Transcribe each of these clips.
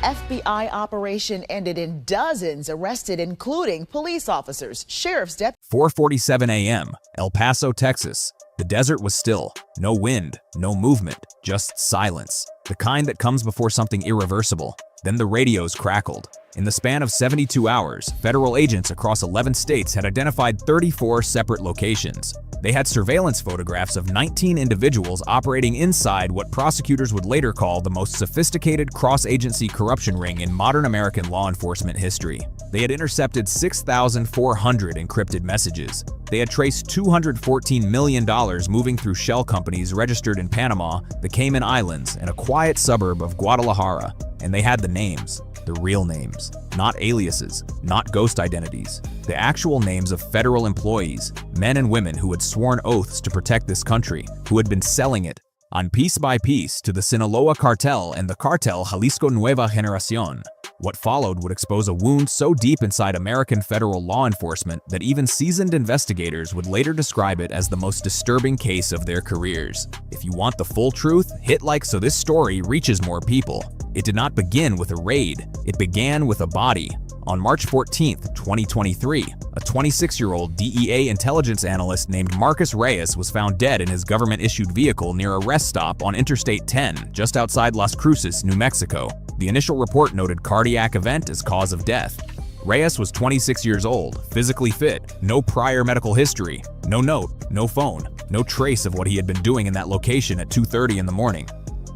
FBI operation ended in dozens arrested, including police officers, sheriff's deputies. 4:47 a.m., El Paso, Texas. The desert was still. No wind, no movement, just silence. The kind that comes before something irreversible. Then the radios crackled. In the span of 72 hours, federal agents across 11 states had identified 34 separate locations. They had surveillance photographs of 19 individuals operating inside what prosecutors would later call the most sophisticated cross-agency corruption ring in modern American law enforcement history. They had intercepted 6,400 encrypted messages. They had traced $214 million moving through shell companies registered in Panama, the Cayman Islands, and a quiet suburb of Guadalajara. And they had the names, the real names, not aliases, not ghost identities, the actual names of federal employees, men and women who had sworn oaths to protect this country, who had been selling it on piece by piece to the Sinaloa cartel and the cartel Jalisco Nueva Generación. What followed would expose a wound so deep inside American federal law enforcement that even seasoned investigators would later describe it as the most disturbing case of their careers. If you want the full truth, hit like so this story reaches more people. It did not begin with a raid. It began with a body. On March 14, 2023, a 26-year-old DEA intelligence analyst named Marcus Reyes was found dead in his government-issued vehicle near a rest stop on Interstate 10, just outside Las Cruces, New Mexico. The initial report noted cardiac event as cause of death. Reyes was 26 years old, physically fit, no prior medical history, no note, no phone, no trace of what he had been doing in that location at 2:30 in the morning.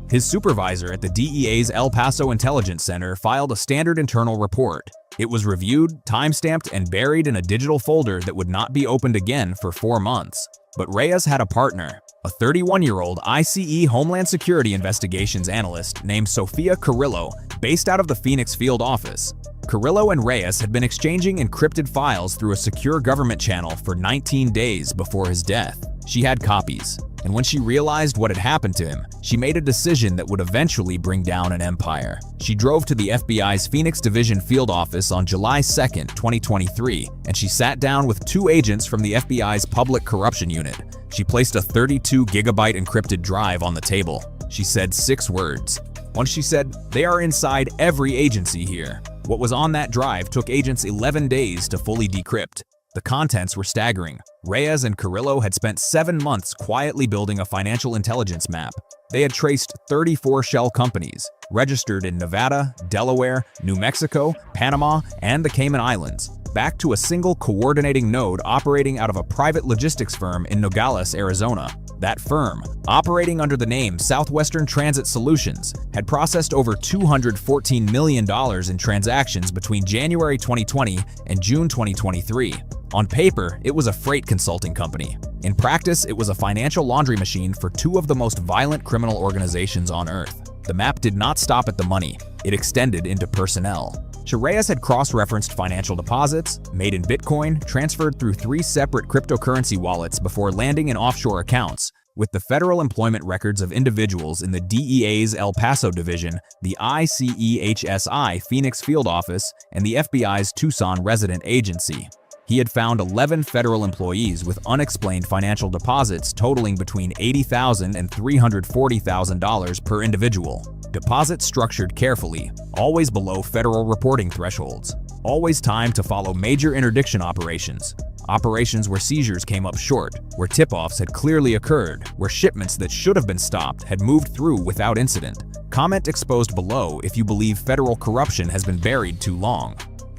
His supervisor at the DEA's El Paso Intelligence Center filed a standard internal report. It was reviewed, timestamped, and buried in a digital folder that would not be opened again for 4 months. But Reyes had a partner, a 31-year-old ICE Homeland Security Investigations analyst named Sofia Carrillo, based out of the Phoenix field office. Carrillo and Reyes had been exchanging encrypted files through a secure government channel for 19 days before his death. She had copies, and when she realized what had happened to him, she made a decision that would eventually bring down an empire. She drove to the FBI's Phoenix Division field office on July 2, 2023, and she sat down with 2 agents from the FBI's Public Corruption Unit. She placed a 32-gigabyte encrypted drive on the table. She said 6 words. Once she said, "They are inside every agency here." What was on that drive took agents 11 days to fully decrypt. The contents were staggering. Reyes and Carrillo had spent 7 months quietly building a financial intelligence map. They had traced 34 shell companies, registered in Nevada, Delaware, New Mexico, Panama, and the Cayman Islands, back to a single coordinating node operating out of a private logistics firm in Nogales, Arizona. That firm, operating under the name Southwestern Transit Solutions, had processed over $214 million in transactions between January 2020 and June 2023. On paper, it was a freight consulting company. In practice, it was a financial laundry machine for 2 of the most violent criminal organizations on Earth. The map did not stop at the money. It extended into personnel. Reyes had cross-referenced financial deposits, made in Bitcoin, transferred through 3 separate cryptocurrency wallets before landing in offshore accounts, with the federal employment records of individuals in the DEA's El Paso division, the ICEHSI Phoenix field office, and the FBI's Tucson resident agency. He had found 11 federal employees with unexplained financial deposits totaling between $80,000 and $340,000 per individual. Deposits structured carefully, always below federal reporting thresholds. Always timed to follow major interdiction operations. Operations where seizures came up short, where tip-offs had clearly occurred, where shipments that should have been stopped had moved through without incident. Comment exposed below if you believe federal corruption has been buried too long.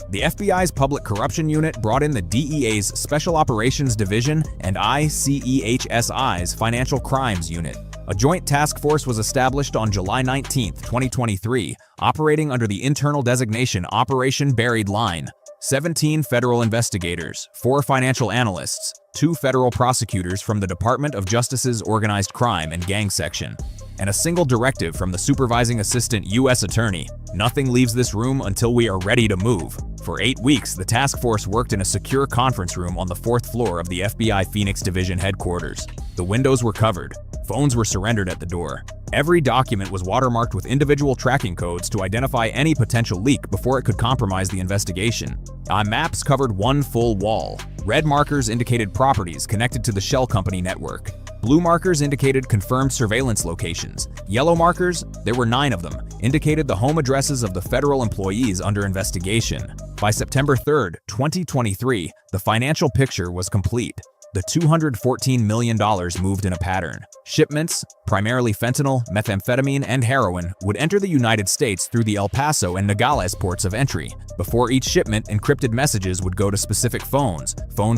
The FBI's Public Corruption Unit brought in the DEA's Special Operations Division and ICEHSI's Financial Crimes Unit. A joint task force was established on July 19, 2023, operating under the internal designation Operation Buried Line. 17 federal investigators, 4 financial analysts, 2 federal prosecutors from the Department of Justice's Organized Crime and Gang Section, and a single directive from the supervising assistant U.S. attorney. Nothing leaves this room until we are ready to move. For 8 weeks, the task force worked in a secure conference room on the 4th floor of the FBI Phoenix Division headquarters. The windows were covered. Phones were surrendered at the door. Every document was watermarked with individual tracking codes to identify any potential leak before it could compromise the investigation. Maps covered 1 full wall. Red markers indicated properties connected to the shell company network. Blue markers indicated confirmed surveillance locations. Yellow markers, there were 9 of them, indicated the home addresses of the federal employees under investigation. By September 3, 2023, the financial picture was complete. The $214 million moved in a pattern. Shipments, primarily fentanyl, methamphetamine, and heroin, would enter the United States through the El Paso and Nogales ports of entry. Before each shipment, encrypted messages would go to specific phones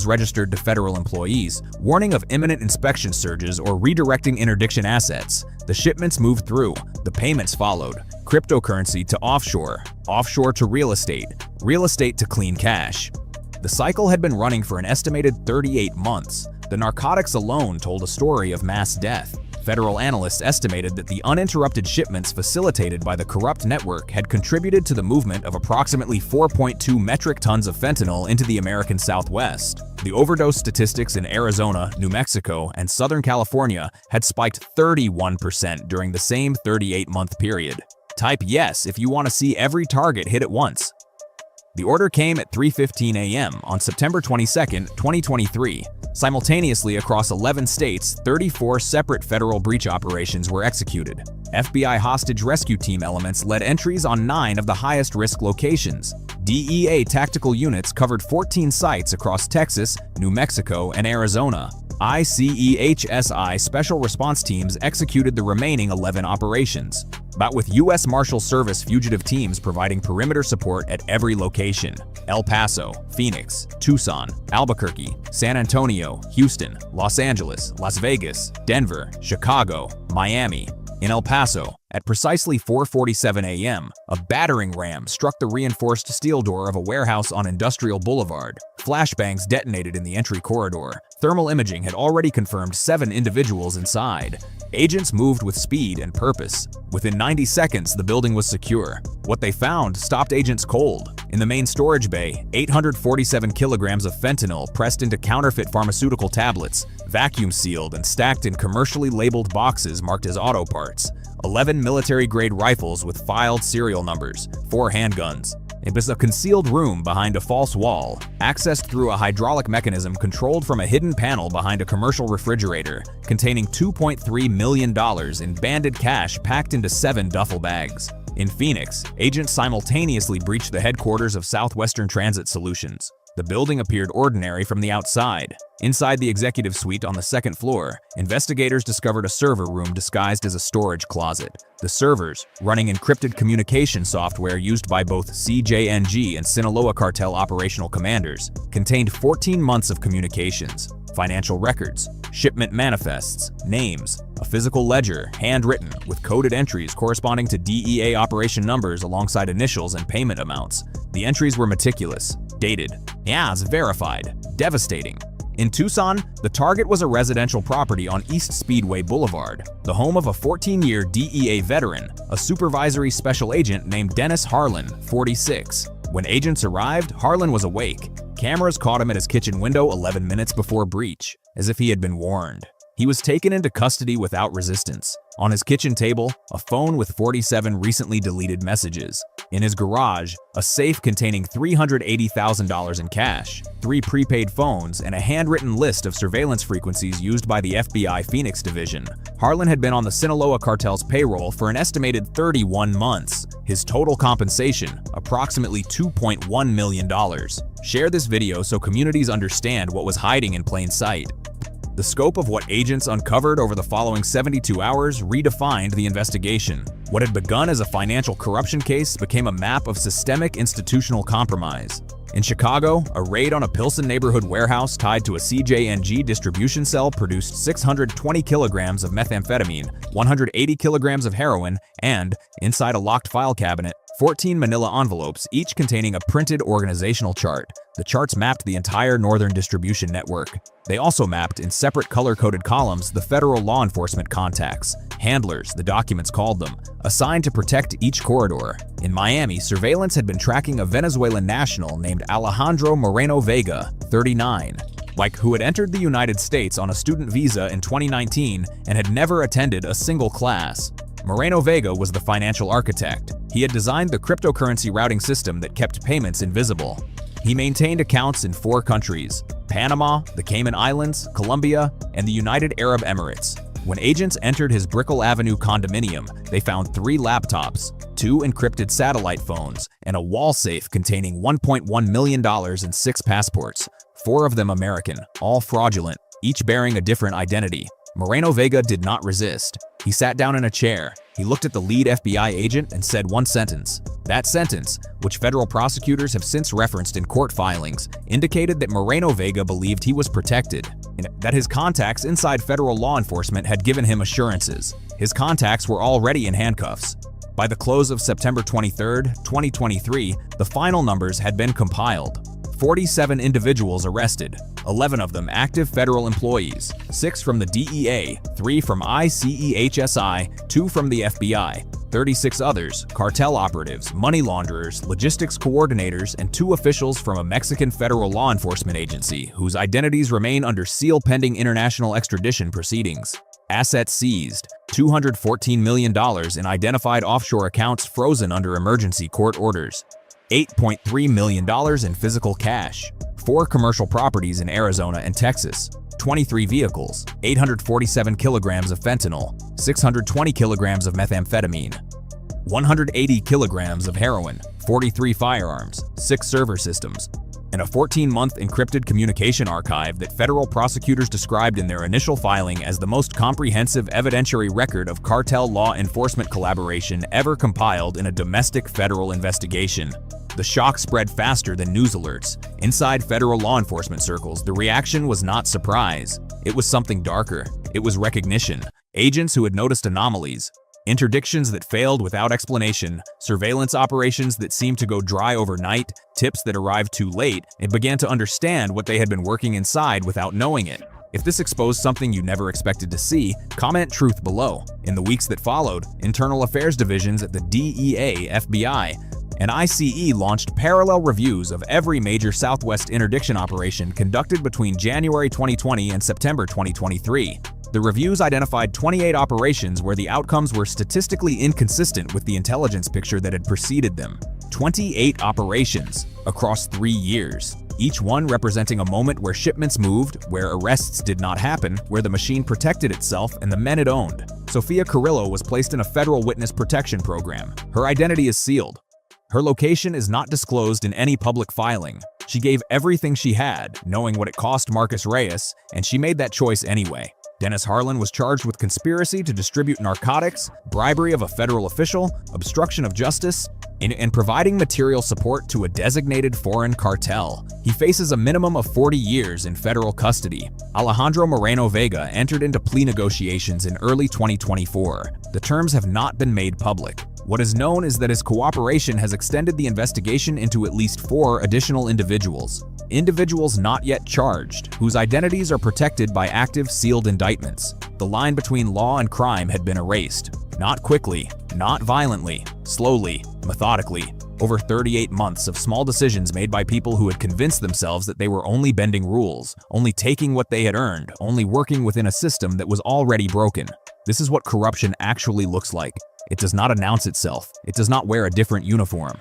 registered to federal employees, warning of imminent inspection surges or redirecting interdiction assets. The shipments moved through, the payments followed. Cryptocurrency to offshore, offshore to real estate to clean cash. The cycle had been running for an estimated 38 months. The narcotics alone told a story of mass death. Federal analysts estimated that the uninterrupted shipments facilitated by the corrupt network had contributed to the movement of approximately 4.2 metric tons of fentanyl into the American Southwest. The overdose statistics in Arizona, New Mexico, and Southern California had spiked 31% during the same 38-month period. Type yes if you want to see every target hit at once. The order came at 3:15 a.m. on September 22, 2023. Simultaneously across 11 states, 34 separate federal breach operations were executed. FBI hostage rescue team elements led entries on 9 of the highest-risk locations. DEA tactical units covered 14 sites across Texas, New Mexico, and Arizona. ICEHSI special response teams executed the remaining 11 operations, but with U.S. Marshal Service fugitive teams providing perimeter support at every location: El Paso, Phoenix, Tucson, Albuquerque, San Antonio, Houston, Los Angeles, Las Vegas, Denver, Chicago, Miami. In El Paso, at precisely 4:47 a.m., a battering ram struck the reinforced steel door of a warehouse on Industrial Boulevard. Flashbangs detonated in the entry corridor. Thermal imaging had already confirmed 7 individuals inside. Agents moved with speed and purpose. Within 90 seconds, the building was secure. What they found stopped agents cold. In the main storage bay, 847 kilograms of fentanyl pressed into counterfeit pharmaceutical tablets, vacuum sealed and stacked in commercially labeled boxes marked as auto parts. 11 military-grade rifles with filed serial numbers, 4 handguns. It was a concealed room behind a false wall, accessed through a hydraulic mechanism controlled from a hidden panel behind a commercial refrigerator, containing $2.3 million in banded cash packed into 7 duffel bags. In Phoenix, agents simultaneously breached the headquarters of Southwestern Transit Solutions. The building appeared ordinary from the outside. Inside the executive suite on the 2nd floor, investigators discovered a server room disguised as a storage closet. The servers, running encrypted communication software used by both CJNG and Sinaloa cartel operational commanders, contained 14 months of communications, financial records, shipment manifests, names, a physical ledger, handwritten, with coded entries corresponding to DEA operation numbers alongside initials and payment amounts. The entries were meticulous, dated. Yeah, it's verified. Devastating. In Tucson, the target was a residential property on East Speedway Boulevard, the home of a 14-year DEA veteran, a supervisory special agent named Dennis Harlan, 46. When agents arrived, Harlan was awake. Cameras caught him at his kitchen window 11 minutes before breach, as if he had been warned. He was taken into custody without resistance. On his kitchen table, a phone with 47 recently deleted messages. In his garage, a safe containing $380,000 in cash, 3 prepaid phones, and a handwritten list of surveillance frequencies used by the FBI Phoenix division. Harlan had been on the Sinaloa cartel's payroll for an estimated 31 months. His total compensation, approximately $2.1 million. Share this video so communities understand what was hiding in plain sight. The scope of what agents uncovered over the following 72 hours redefined the investigation. What had begun as a financial corruption case became a map of systemic institutional compromise. In Chicago, a raid on a Pilsen neighborhood warehouse tied to a CJNG distribution cell produced 620 kilograms of methamphetamine, 180 kilograms of heroin, and, inside a locked file cabinet, 14 manila envelopes, each containing a printed organizational chart. The charts mapped the entire northern distribution network. They also mapped, in separate color-coded columns, the federal law enforcement contacts, handlers, the documents called them, assigned to protect each corridor. In Miami, surveillance had been tracking a Venezuelan national named Alejandro Moreno Vega, 39, who had entered the United States on a student visa in 2019 and had never attended a single class. Moreno Vega was the financial architect. He had designed the cryptocurrency routing system that kept payments invisible. He maintained accounts in 4 countries: Panama, the Cayman Islands, Colombia, and the United Arab Emirates. When agents entered his Brickell Avenue condominium, they found 3 laptops, 2 encrypted satellite phones, and a wall safe containing $1.1 million and 6 passports, 4 of them American, all fraudulent, each bearing a different identity. Moreno Vega did not resist. He sat down in a chair. He looked at the lead FBI agent and said one sentence. That sentence, which federal prosecutors have since referenced in court filings, indicated that Moreno Vega believed he was protected, and that his contacts inside federal law enforcement had given him assurances. His contacts were already in handcuffs. By the close of September 23, 2023, the final numbers had been compiled. 47 individuals arrested, 11 of them active federal employees, 6 from the DEA, 3 from ICEHSI, 2 from the FBI, 36 others, cartel operatives, money launderers, logistics coordinators, and 2 officials from a Mexican federal law enforcement agency whose identities remain under seal pending international extradition proceedings. Assets seized, $214 million in identified offshore accounts frozen under emergency court orders. $8.3 million in physical cash, 4 commercial properties in Arizona and Texas, 23 vehicles, 847 kilograms of fentanyl, 620 kilograms of methamphetamine, 180 kilograms of heroin, 43 firearms, 6 server systems, and a 14-month encrypted communication archive that federal prosecutors described in their initial filing as the most comprehensive evidentiary record of cartel law enforcement collaboration ever compiled in a domestic federal investigation. The shock spread faster than news alerts. Inside federal law enforcement circles, the reaction was not surprise. It was something darker. It was recognition. Agents who had noticed anomalies, interdictions that failed without explanation, surveillance operations that seemed to go dry overnight, tips that arrived too late, and began to understand what they had been working inside without knowing it. If this exposed something you never expected to see, comment truth below. In the weeks that followed, internal affairs divisions at the DEA, FBI, and ICE launched parallel reviews of every major Southwest interdiction operation conducted between January 2020 and September 2023. The reviews identified 28 operations where the outcomes were statistically inconsistent with the intelligence picture that had preceded them. 28 operations across 3 years, each one representing a moment where shipments moved, where arrests did not happen, where the machine protected itself and the men it owned. Sofia Carrillo was placed in a federal witness protection program. Her identity is sealed. Her location is not disclosed in any public filing. She gave everything she had, knowing what it cost Marcus Reyes, and she made that choice anyway. Dennis Harlan was charged with conspiracy to distribute narcotics, bribery of a federal official, obstruction of justice, and providing material support to a designated foreign cartel. He faces a minimum of 40 years in federal custody. Alejandro Moreno Vega entered into plea negotiations in early 2024. The terms have not been made public. What is known is that his cooperation has extended the investigation into at least 4 additional individuals. Individuals not yet charged, whose identities are protected by active sealed indictments. The line between law and crime had been erased. Not quickly, not violently, slowly, methodically. Over 38 months of small decisions made by people who had convinced themselves that they were only bending rules, only taking what they had earned, only working within a system that was already broken. This is what corruption actually looks like. It does not announce itself. It does not wear a different uniform.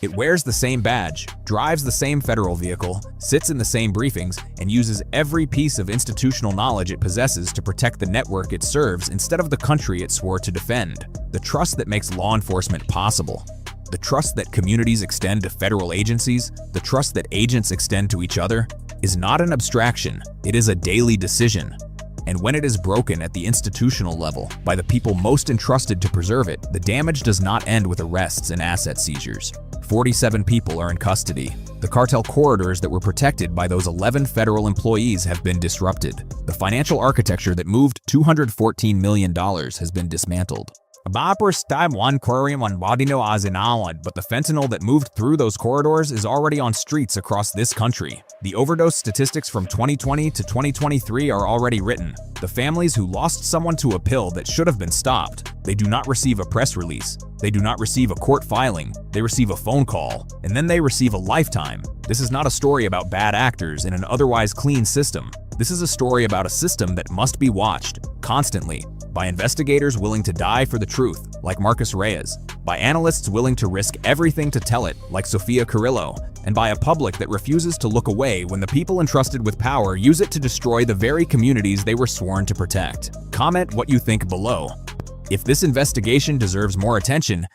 It wears the same badge, drives the same federal vehicle, sits in the same briefings, and uses every piece of institutional knowledge it possesses to protect the network it serves instead of the country it swore to defend. The trust that makes law enforcement possible. The trust that communities extend to federal agencies, the trust that agents extend to each other, is not an abstraction. It is a daily decision. And when it is broken at the institutional level by the people most entrusted to preserve it, the damage does not end with arrests and asset seizures. 47 people are in custody. The cartel corridors that were protected by those 11 federal employees have been disrupted. The financial architecture that moved $214 million has been dismantled. But the fentanyl that moved through those corridors is already on streets across this country. The overdose statistics from 2020 to 2023 are already written. The families who lost someone to a pill that should have been stopped, they do not receive a press release. They do not receive a court filing. They receive a phone call, and then they receive a lifetime. This is not a story about bad actors in an otherwise clean system. This is a story about a system that must be watched, constantly, by investigators willing to die for the truth, like Marcus Reyes, by analysts willing to risk everything to tell it, like Sofia Carrillo, and by a public that refuses to look away when the people entrusted with power use it to destroy the very communities they were sworn to protect. Comment what you think below. If this investigation deserves more attention,